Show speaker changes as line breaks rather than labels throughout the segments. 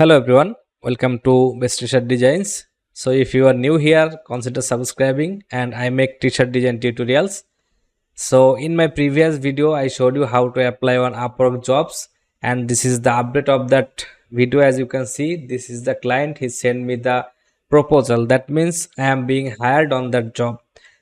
Hello everyone, welcome to Best T-shirt Designs. So if you are new here, consider subscribing and I make t-shirt design tutorials. So in my previous video, I showed you how to apply on Upwork jobs and this is the update of that video. As you can see, this is the client. He sent me the proposal. That means I am being hired on that job.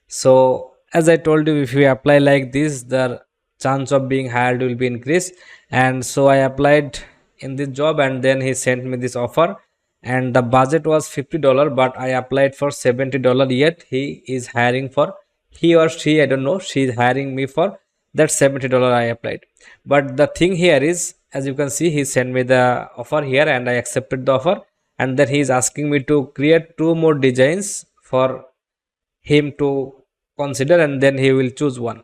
So as I told you, if you apply like this, the chance of being hired will be increased. And so I applied in this job and then he sent me this offer and the budget was $50, but I applied for $70. Yet he is hiring for, he or she, I don't know, she is hiring me for that $70 I applied. But the thing here is, as you can see, he sent me the offer here and I accepted the offer, and then he is asking me to create two more designs for him to consider and then he will choose one.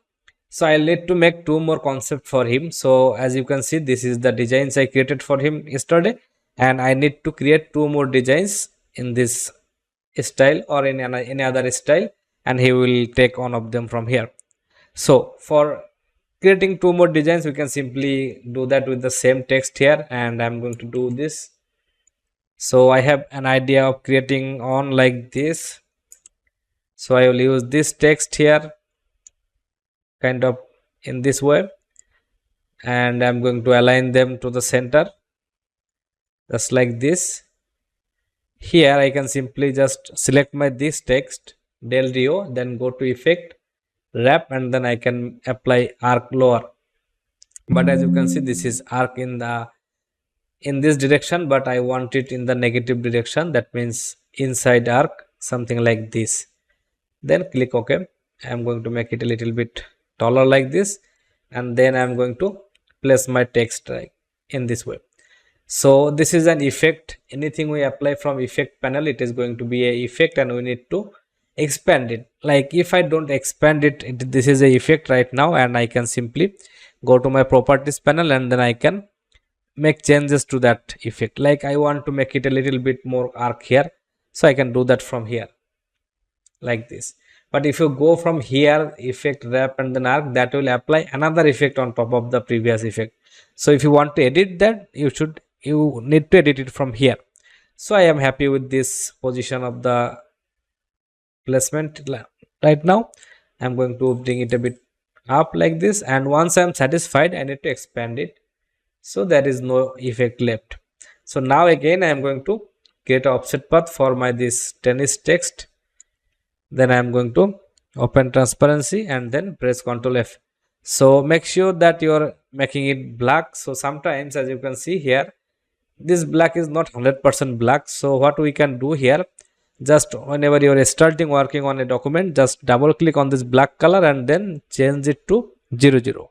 So I'll need to make two more concepts for him. So as you can see, this is the designs I created for him yesterday, and I need to create two more designs in this style or in any other style, and he will take one of them from here. So for creating two more designs, we can simply do that with the same text here, and I'm going to do this. So I have an idea of creating on like this. So I will use this text here kind of in this way, and I'm going to align them to the center just like this. Here I can simply just select my this text del Rio, then go to effect, wrap, and then I can apply arc lower. But as you can see, this is arc in this direction, but I want it in the negative direction. That means inside arc, something like this. Then click OK. I'm going to make it a little bit taller like this, and then I'm going to place my text like in this way. So this is an effect. Anything we apply from effect panel, it is going to be a effect, and we need to expand it. Like if I don't expand it, this is a effect right now, and I can simply go to my properties panel and then I can make changes to that effect. Like I want to make it a little bit more arc here, so I can do that from here like this. But if you go from here, effect, wrap, and then arc, that will apply another effect on top of the previous effect. So if you want to edit that, you need to edit it from here. So I am happy with this position of the placement right now. I'm going to bring it a bit up like this, and once I'm satisfied, I need to expand it so there is no effect left. So now again I am going to create an offset path for my this tennis text. Then I am going to open transparency and then press Ctrl F. So make sure that you're making it black. So sometimes, as you can see here, this black is not 100% black. So what we can do here, just whenever you're starting working on a document, just double click on this black color and then change it to 00.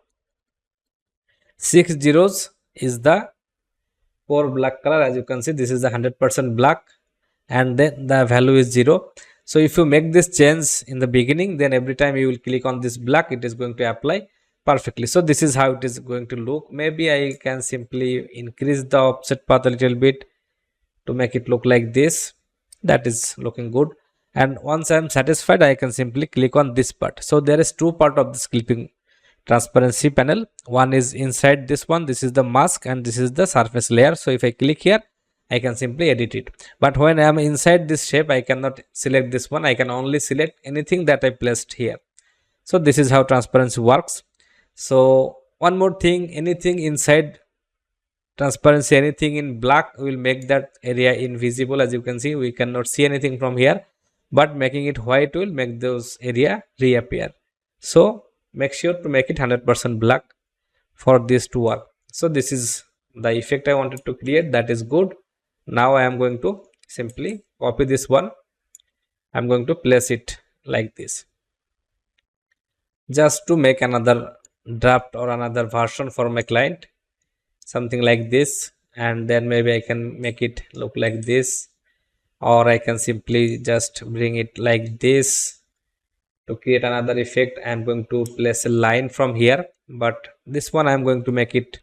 6 zeros is the core black color. As you can see, this is the 100% black, and then the value is 0. So if you make this change in the beginning, then every time you will click on this black, it is going to apply perfectly. So this is how it is going to look. Maybe I can simply increase the offset path a little bit to make it look like this. That is looking good. And once I am satisfied, I can simply click on this part. So there is two part of this clipping transparency panel. One is inside this one. This is the mask and this is the surface layer. So if I click here, I can simply edit it. But when I am inside this shape, I cannot select this one. I can only select anything that I placed here. So this is how transparency works. So one more thing, anything inside transparency, anything in black will make that area invisible. As you can see, we cannot see anything from here, but making it white will make those area reappear. So make sure to make it 100% black for this to work. So this is the effect I wanted to create. That is good. Now I am going to simply copy this one. I'm going to place it like this, just to make another draft or another version for my client, something like this. And then maybe I can make it look like this, or I can simply just bring it like this. To create another effect, I am going to place a line from here, but this one I am going to make it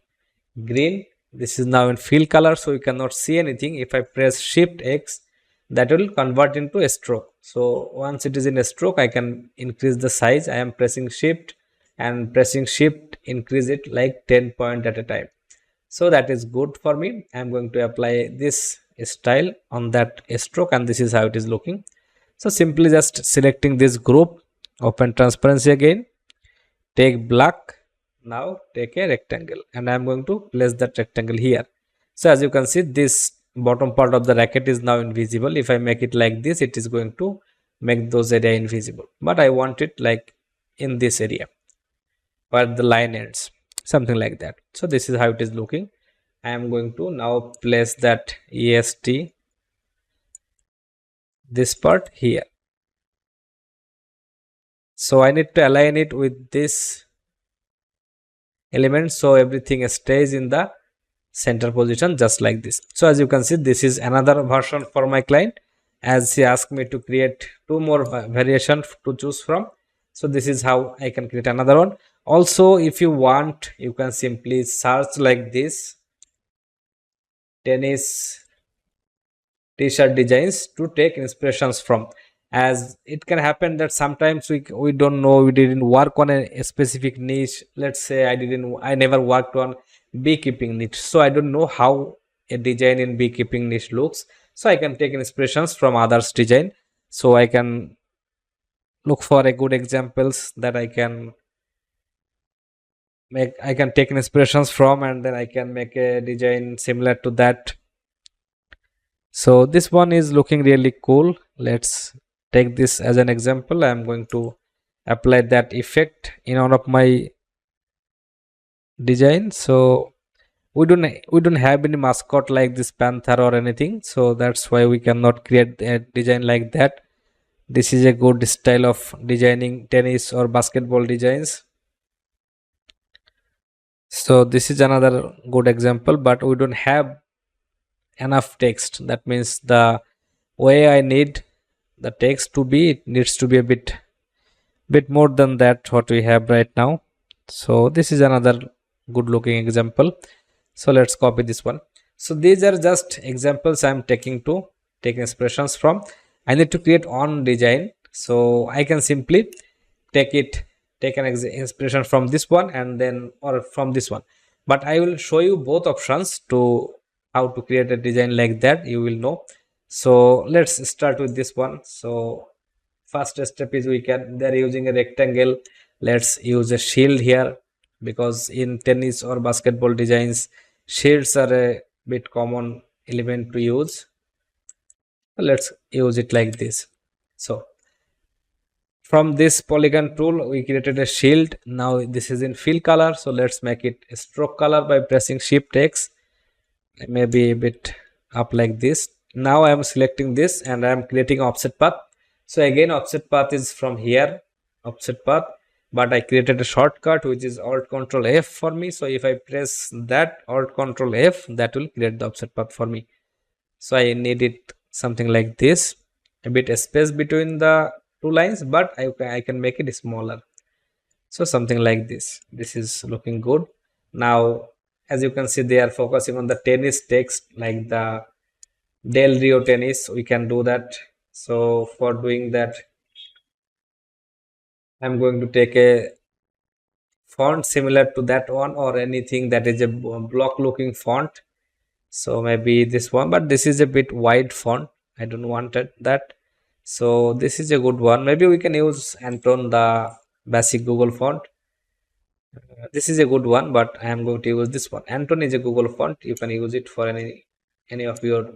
green. This is now in fill color, so you cannot see anything. If I press Shift X, that will convert into a stroke. So once it is in a stroke, I can increase the size. I am pressing Shift and pressing Shift, increase it like 10 points at a time. So that is good for me. I'm going to apply this style on that stroke, and this is how it is looking. So simply just selecting this group, open transparency again, take black, now take a rectangle, and I'm going to place that rectangle here. So as you can see, this bottom part of the racket is now invisible. If I make it like this, it is going to make those area invisible, but I want it like in this area where the line ends, something like that. So this is how it is looking. I am going to now place that est, this part here. So I need to align it with this element so everything stays in the center position, just like this. So as you can see, this is another version for my client, as she asked me to create two more variation to choose from. So this is how I can create another one. Also, if you want, you can simply search like this, tennis t-shirt designs, to take inspirations from, as it can happen that sometimes we don't know, we didn't work on a specific niche. Let's say I never worked on beekeeping niche, so I don't know how a design in beekeeping niche looks. So I can take inspirations from others design, so I can look for a good examples that I can make, I can take inspirations from, and then I can make a design similar to that. So this one is looking really cool. Let's take this as an example. I'm going to apply that effect in one of my design. So we don't have any mascot like this panther or anything, so that's why we cannot create a design like that. This is a good style of designing tennis or basketball designs. So this is another good example, but we don't have enough text. That means the way I need the text to be, it needs to be a bit more than that what we have right now. So this is another good looking example. So let's copy this one. So these are just examples I'm taking to take inspirations from. I need to create on design, so I can simply take it, take an inspiration from this one and then, or from this one, but I will show you both options to how to create a design like that, you will know. So let's start with this one. So first step is, we can, they're using a rectangle, let's use a shield here, because in tennis or basketball designs, shields are a bit common element to use. Let's use it like this. So from this polygon tool, we created a shield. Now this is in fill color, so let's make it a stroke color by pressing shift X, maybe a bit up like this. Now I am selecting this and I am creating offset path. So again, offset path is from here, offset path, but I created a shortcut which is Alt Control F for me. So if I press that Alt Control F, that will create the offset path for me. So I need it something like this, a bit space between the two lines, but I can make it smaller. So something like this. This is looking good. Now, as you can see, they are focusing on the tennis text, like the Del Rio tennis. We can do that. So for doing that, I'm going to take a font similar to that one, or anything that is a block looking font. So maybe this one, but this is a bit wide font, I don't want that. So this is a good one. Maybe we can use Anton, the basic Google font. This is a good one, but I am going to use this one. Anton is a Google font, you can use it for any of your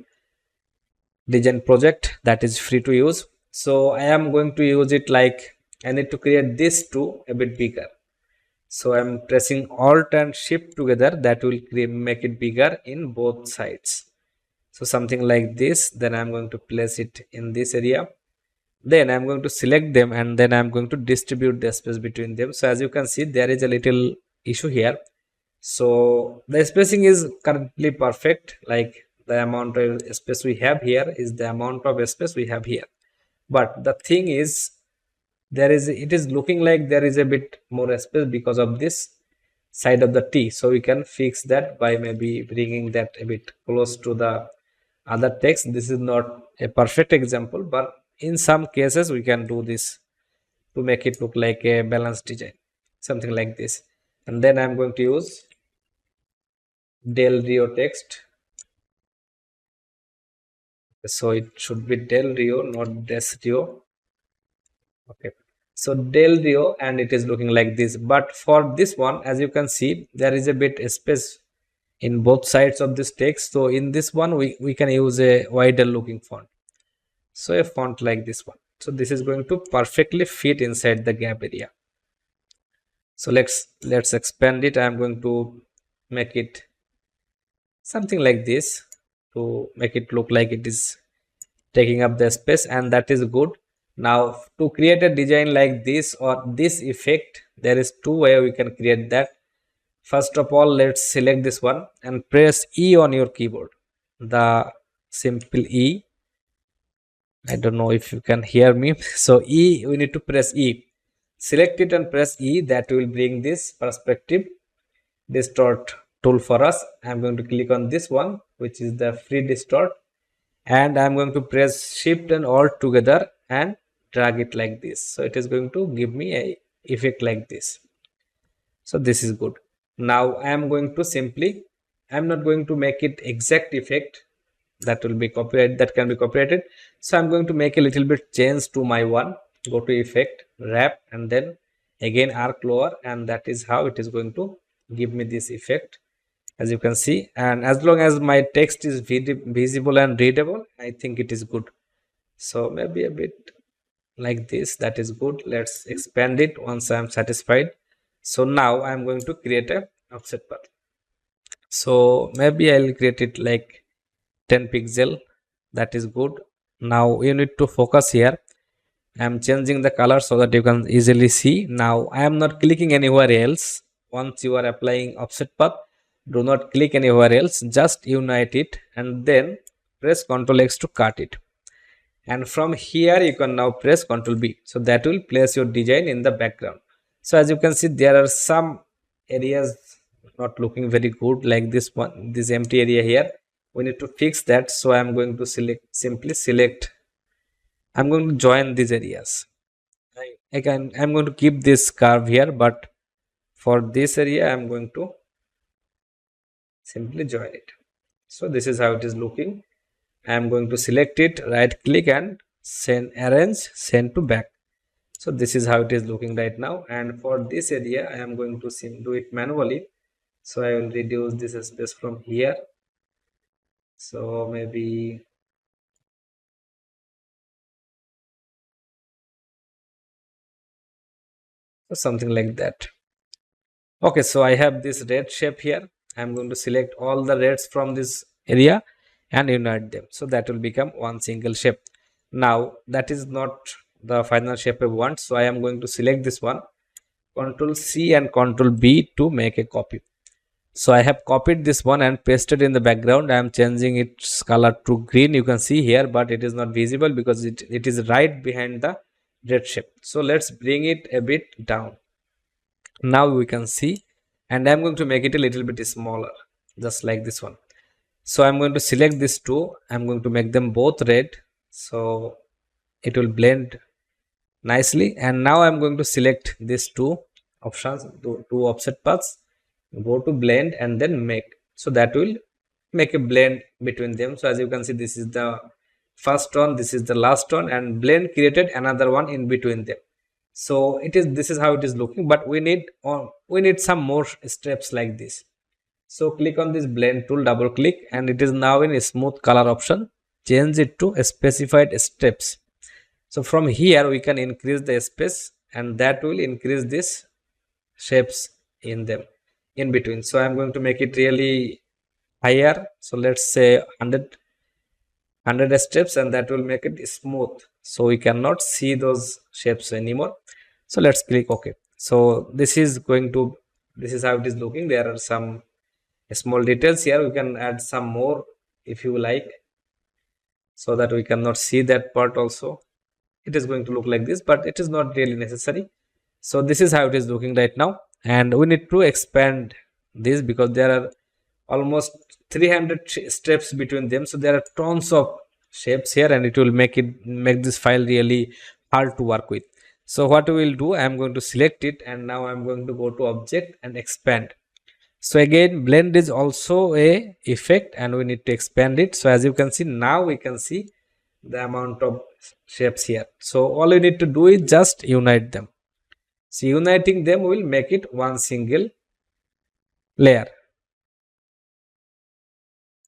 design project, that is free to use. So I am going to use it like, I need to create this two a bit bigger. So I'm pressing Alt and Shift together, that will make it bigger in both sides. So something like this. Then I'm going to place it in this area. Then I'm going to select them, and then I'm going to distribute the space between them. So as you can see, there is a little issue here. So the spacing is currently perfect, like the amount of space we have here is the amount of space we have here. But the thing is, it is looking like there is a bit more space because of this side of the T. So we can fix that by maybe bringing that a bit close to the other text. This is not a perfect example, but in some cases we can do this to make it look like a balanced design, something like this. And then I'm going to use Del Rio text. So it should be Del Rio, not Des Rio. Okay, so Del Rio, and it is looking like this. But for this one, as you can see, there is a bit space in both sides of this text. So in this one, we can use a wider looking font. So a font like this one. So this is going to perfectly fit inside the gap area. So let's expand it. I'm going to make it something like this to make it look like it is taking up the space, and that is good. Now to create a design like this or this effect, there is two way we can create that. First of all, let's select this one and press E on your keyboard, the simple E. I don't know if you can hear me. So E, we need to press E. Select it and press E. That will bring this perspective distort tool for us. I'm going to click on this one, which is the free distort, and I'm going to press Shift and Alt together and drag it like this. So it is going to give me a effect like this. So this is good. Now I am going to simply, I'm not going to make it exact effect that will be copyright, that can be copyrighted. So I'm going to make a little bit change to my one. Go to effect, wrap, and then again arc lower, and that is how it is going to give me this effect, as you can see. And as long as my text is visible and readable, I think it is good. So maybe a bit like this, that is good. Let's expand it once I am satisfied. So now I am going to create a offset path. So maybe I'll create it like 10 pixel. That is good. Now you need to focus here. I am changing the color so that you can easily see. Now I am not clicking anywhere else. Once you are applying offset path, do not click anywhere else, just unite it and then press Ctrl X to cut it. And from here you can now press Ctrl B. So that will place your design in the background. So as you can see, there are some areas not looking very good, like this one, this empty area here. We need to fix that. So I am going to simply select, I'm going to join these areas. I'm going to keep this curve here, but for this area I'm going to simply join it. So this is how it is looking. I am going to select it, right click and send, arrange, send to back. So this is how it is looking right now. And for this area I am going to do it manually. So I will reduce this space from here. So maybe something like that. Okay, so I have this red shape here. I'm going to select all the reds from this area and unite them. So that will become one single shape. Now that is not the final shape I want. So I am going to select this one, Ctrl C and Ctrl B to make a copy. So I have copied this one and pasted in the background. I am changing its color to green. You can see here, but it is not visible because it is right behind the red shape. So let's bring it a bit down. Now we can see, and I'm going to make it a little bit smaller, just like this one. So I'm going to select these two. I'm going to make them both red, so it will blend nicely. And now I'm going to select these two options, two offset paths, go to blend and then make. So that will make a blend between them. So as you can see, this is the first one, this is the last one, and blend created another one in between them. So this is how it is looking, but we need some more steps like this. So click on this blend tool, double click, and it is now in a smooth color option. Change it to a specified steps. So from here we can increase the space, and that will increase this shapes in them in between. So I'm going to make it really higher. So let's say 100 steps, and that will make it smooth, so we cannot see those shapes anymore. So let's click OK. So this is how it is looking. There are some small details here. We can add some more if you like, so that we cannot see that part also. It is going to look like this, but it is not really necessary. So this is how it is looking right now, and we need to expand this because there are almost 300 steps between them. So there are tons of shapes here, and it will make this file really hard to work with. So what we will do, I am going to select it, and now I am going to go to object and expand. So again, blend is also a effect and we need to expand it. So as you can see, now we can see the amount of shapes here. So all you need to do is just unite them. So uniting them will make it one single layer.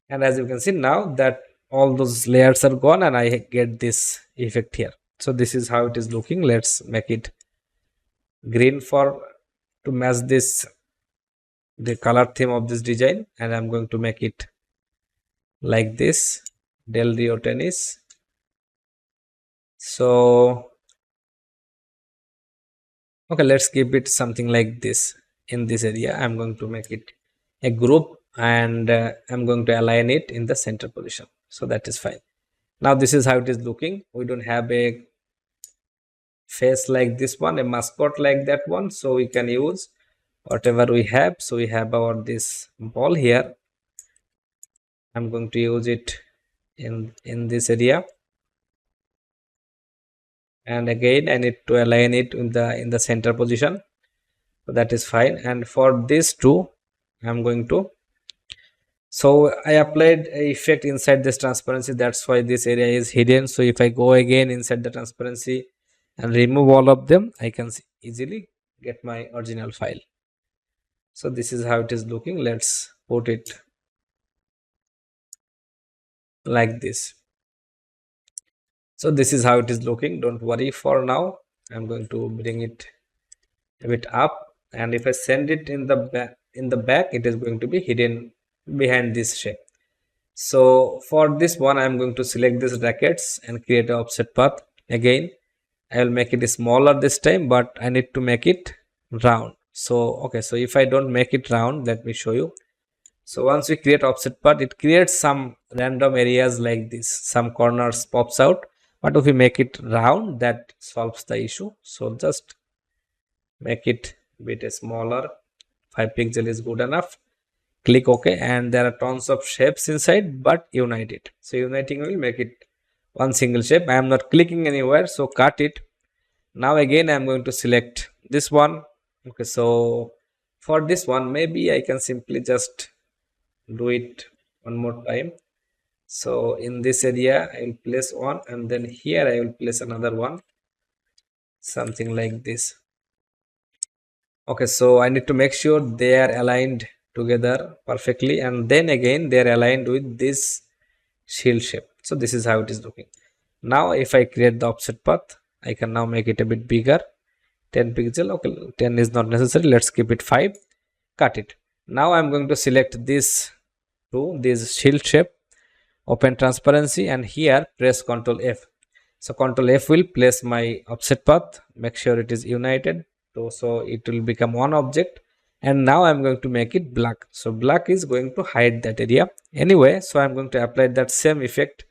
And as you can see now that all those layers are gone and I get this effect here. So this is how it is looking. Let's make it green for to match this the color theme of this design, and I'm going to make it like this del rio tennis. So okay, let's keep it something like this. In this area I'm going to make it a group and I'm going to align it in the center position, so that is fine. Now this is how it is looking. We don't have a face like this one, a mascot like that one, so we can use whatever we have. So we have our this ball here. I'm going to use it in this area, and again I need to align it in the center position, so that is fine. And for this too I'm going to, so I applied a effect inside this transparency, that's why this area is hidden. So if I go again inside the transparency and remove all of them, I can easily get my original file. So this is how it is looking. Let's put it like this. So this is how it is looking. Don't worry for now. I'm going to bring it a bit up, and if I send it in the back, it is going to be hidden behind this shape. So for this one I'm going to select this brackets and create an offset path. Again I will make it smaller this time, but I need to make it round. So okay, so if I don't make it round, let me show you. So once we create offset path, it creates some random areas like this, some corners pops out, but if we make it round, that solves the issue. So just make it a bit smaller, 5 pixel is good enough. Click OK, and there are tons of shapes inside, but unite it. So uniting will make it one single shape. I am not clicking anywhere, so cut it. Now again I am going to select this one. Okay, so for this one maybe I can simply just do it one more time. So in this area I will place one, and then here I will place another one, something like this. Okay, so I need to make sure they are aligned together perfectly, and then again they are aligned with this shield shape. So this is how it is looking. Now if I create the offset path, I can now make it a bit bigger, 10 pixel. Okay, 10 is not necessary, let's keep it 5. Cut it. Now I'm going to select this this shield shape, open transparency, and here press Ctrl F. So Ctrl F will place my offset path, make sure it is united, so it will become one object. And now I'm going to make it black. So black is going to hide that area anyway, so I'm going to apply that same effect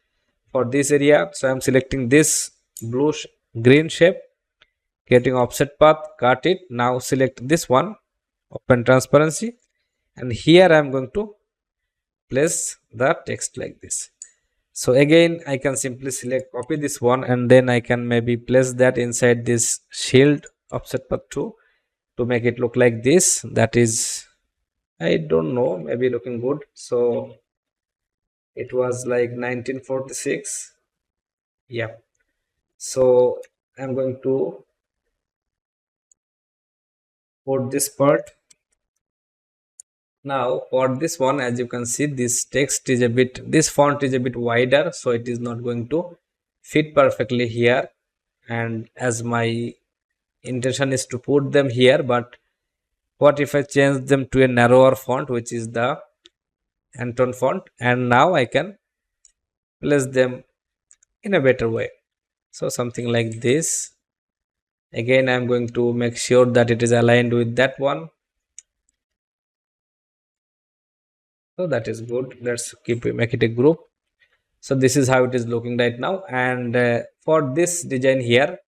for this area. So I'm selecting this green shape, getting offset path, cut it. Now select this one, open transparency, and here I'm going to place the text like this. So again I can simply select copy this one, and then I can maybe place that inside this shield offset path too, to make it look like this. That is, I don't know, maybe looking good. So it was like 1946. Yeah, so I'm going to put this part. Now for this one, as you can see, this text is a bit, this font is a bit wider, so it is not going to fit perfectly here. And as my intention is to put them here, but what if I change them to a narrower font, which is the Anton font, and now I can place them in a better way. So something like this. Again I'm going to make sure that it is aligned with that one. So that is good. Let's make it a group. So this is how it is looking right now. And for this design here,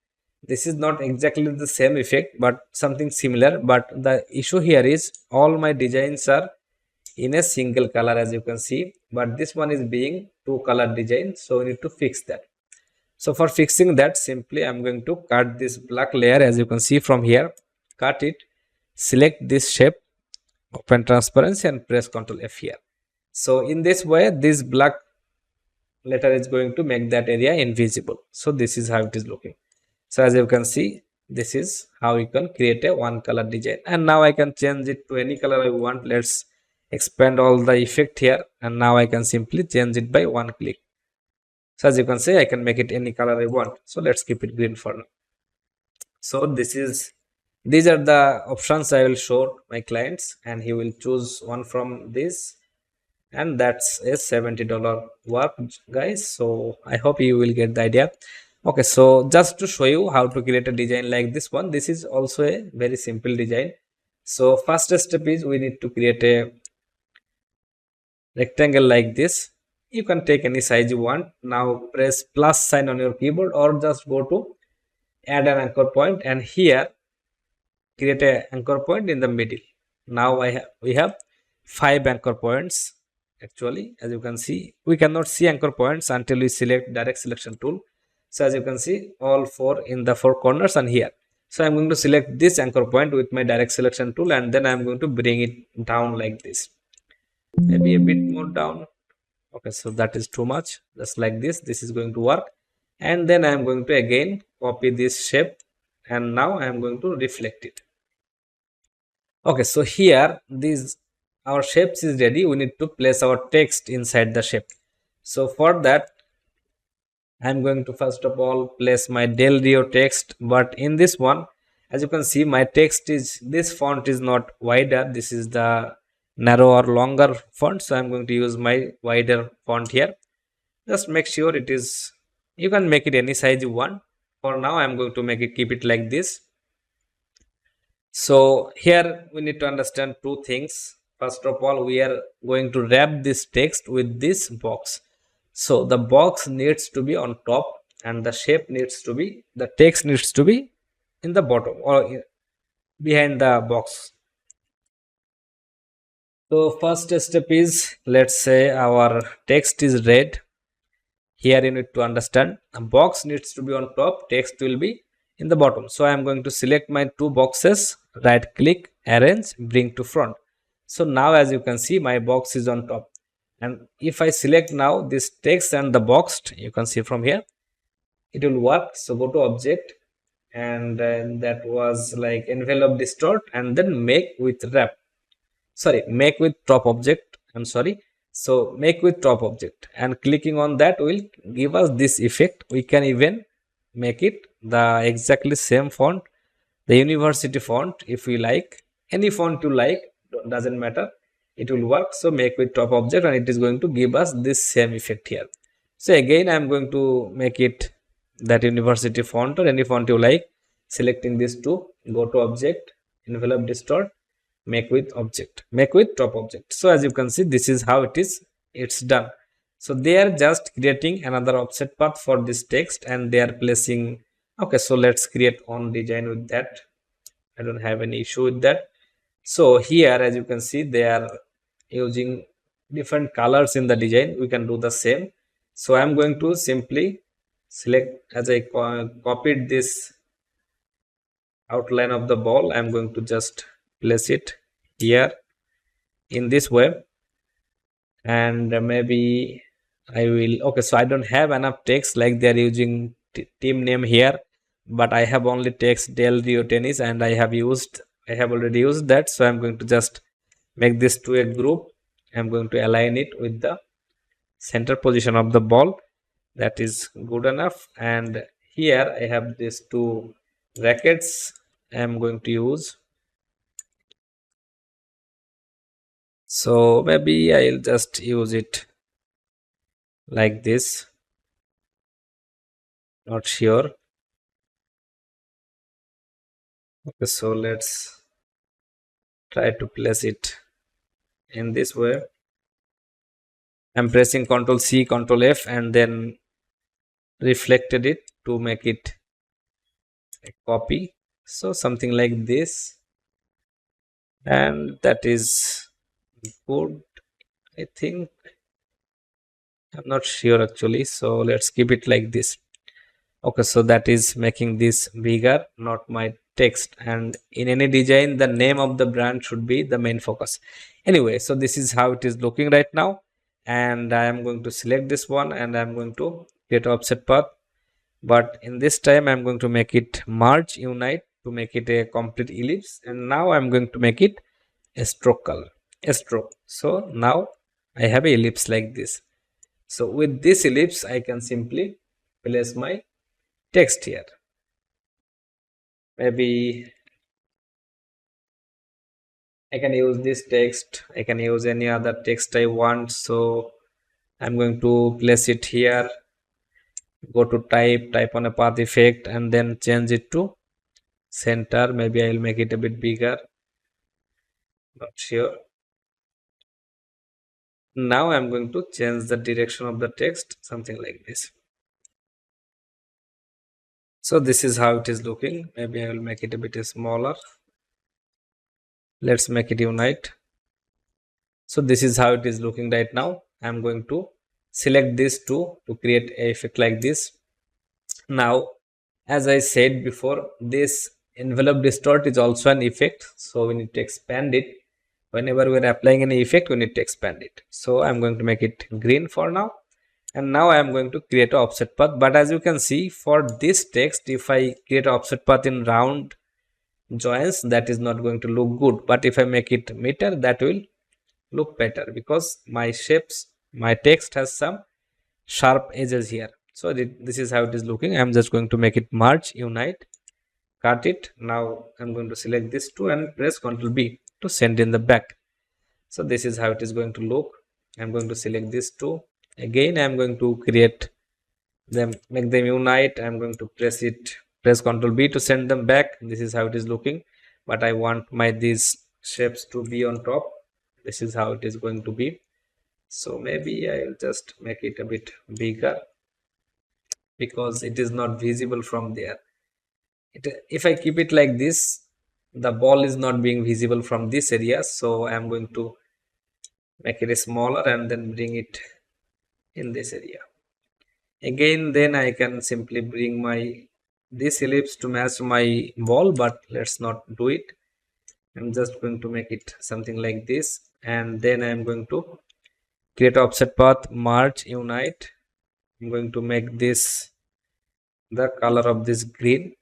this is not exactly the same effect, but something similar. But the issue here is all my designs are in a single color, as you can see, but this one is being two color design, so we need to fix that. So for fixing that, simply I'm going to cut this black layer, as you can see from here, cut it, select this shape, open transparency and press Ctrl F here. So in this way, this black letter is going to make that area invisible. So this is how it is looking. So as you can see, this is how you can create a one color design. And now I can change it to any color I want. Let's expand all the effect here, and now I can simply change it by one click. So as you can see, I can make it any color I want. So let's keep it green for now. So these are the options I will show my clients, and he will choose one from this, and that's a $70 work, guys. So I hope you will get the idea. Okay, so just to show you how to create a design like this one, this is also a very simple design. So first step is we need to create a rectangle like this. You can take any size you want. Now press plus sign on your keyboard, or just go to add an anchor point, and here create a anchor point in the middle. Now we have 5 anchor points. Actually, as you can see, we cannot see anchor points until we select direct selection tool. So as you can see, all 4 in the 4 corners and here. So I'm going to select this anchor point with my direct selection tool, and then I'm going to bring it down like this, maybe a bit more down. Okay, so that is too much. Just like this is going to work. And then I'm going to again copy this shape, and now I'm going to reflect it. Okay, so here this our shapes is ready. We need to place our text inside the shape. So for that, I'm going to first of all place my Del Rio text, but in this one, as you can see, my text is, this font is not wider. This is the narrow or longer font, so I'm going to use my wider font here. Just make sure it is, you can make it any size you want. For now, I'm going to make it, keep it like this. So here we need to understand two things. First of all, we are going to wrap this text with this box. So the box needs to be on top, and the shape needs to be, the text needs to be in the bottom or behind the box. So first step is, let's say our text is red. Here you need to understand, a box needs to be on top, text will be in the bottom. So I am going to select my two boxes, right click, arrange, bring to front. So now as you can see, my box is on top. And if I select now this text and the box, you can see from here, it will work. So go to object, and that was like envelope distort, and then make with wrap. Sorry, make with top object. I'm sorry. So make with top object, and clicking on that will give us this effect. We can even make it the exactly same font, the university font. If we like, any font you like, doesn't matter, it will work. So make with top object, and it is going to give us this same effect here. So again, I'm going to make it that university font or any font you like. Selecting these two, go to object, envelope distort, make with object, make with top object. So as you can see, this is how it is, it's done. So they are just creating another offset path for this text, and they are placing. Okay, so let's create on design with that. I don't have any issue with that. So here, as you can see, they are using different colors in the design. We can do the same. So I'm going to simply select, as I copied this outline of the ball, I'm going to just place it here in this way, and maybe I will, okay, so I don't have enough text, like they are using team name here, but I have only text Del Rio tennis, and I have already used that. So I'm going to just make this to a group. I'm going to align it with the center position of the ball. That is good enough. And here I have these two brackets I'm going to use. So maybe I'll just use it like this. Not sure. Okay, so let's try to place it in this way. I'm pressing Ctrl C, Ctrl F, and then reflected it to make it a copy. So something like this, and that is good, I think. I'm not sure actually, so let's keep it like this. Okay, so that is making this bigger, not my text, and in any design the name of the brand should be the main focus. Anyway, so this is how it is looking right now, and I am going to select this one and I am going to create offset path, but in this time I'm going to make it merge unite to make it a complete ellipse, and now I'm going to make it a stroke color, a stroke. So now I have a ellipse like this. So with this ellipse I can simply place my text here. Maybe I can use this text, I can use any other text I want. So I'm going to place it here, go to type on a path effect, and then change it to center. Maybe I will make it a bit bigger, not sure. Now I'm going to change the direction of the text, something like this. So this is how it is looking. Maybe I will make it a bit smaller. Let's make it unite. So this is how it is looking right now. I'm going to select these two to create a effect like this. Now, as I said before, this envelope distort is also an effect, so we need to expand it. Whenever we are applying any effect, we need to expand it. So I'm going to make it green for now, and now I am going to create an offset path. But as you can see, for this text, if I create an offset path in round joins, that is not going to look good. But if I make it meter, that will look better, because my shapes, my text has some sharp edges here. So this is how it is looking. I'm just going to make it merge unite, cut it. Now I'm going to select this two and press Ctrl B to send in the back. So this is how it is going to look. I'm going to select this two again. I'm going to create them, make them unite. I'm going to press Ctrl B to send them back. This is how it is looking, but I want my these shapes to be on top. This is how it is going to be. So maybe I'll just make it a bit bigger, because it is not visible from there. If I keep it like this, the ball is not being visible from this area. So I'm going to make it smaller and then bring it in this area. Again, then I can simply bring my this ellipse to match my ball, but let's not do it. I'm just going to make it something like this, and then I'm going to create offset path, merge unite. I'm going to make this the color of this green,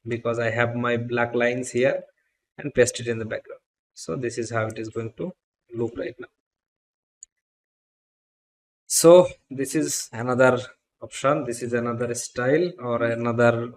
because I have my black lines here, and paste it in the background. So this is how it is going to look right now. So this is another option, this is another style or another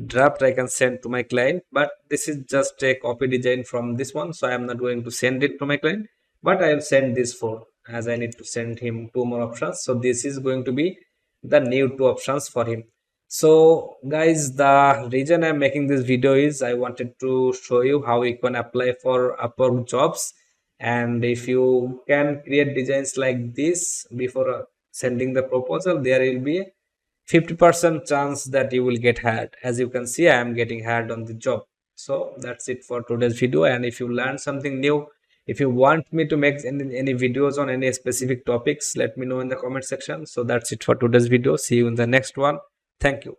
draft I can send to my client, but this is just a copy design from this one, so I am not going to send it to my client, but I will send this for, as I need to send him two more options. So this is going to be the new two options for him. So guys, the reason I'm making this video is I wanted to show you how you can apply for Upwork jobs, and if you can create designs like this before sending the proposal, there will be a 50% chance that you will get hired. As you can see, I am getting hired on the job. So that's it for today's video, and if you learned something new, if you want me to make any videos on any specific topics, let me know in the comment section. So that's it for today's video. See you in the next one. Thank you.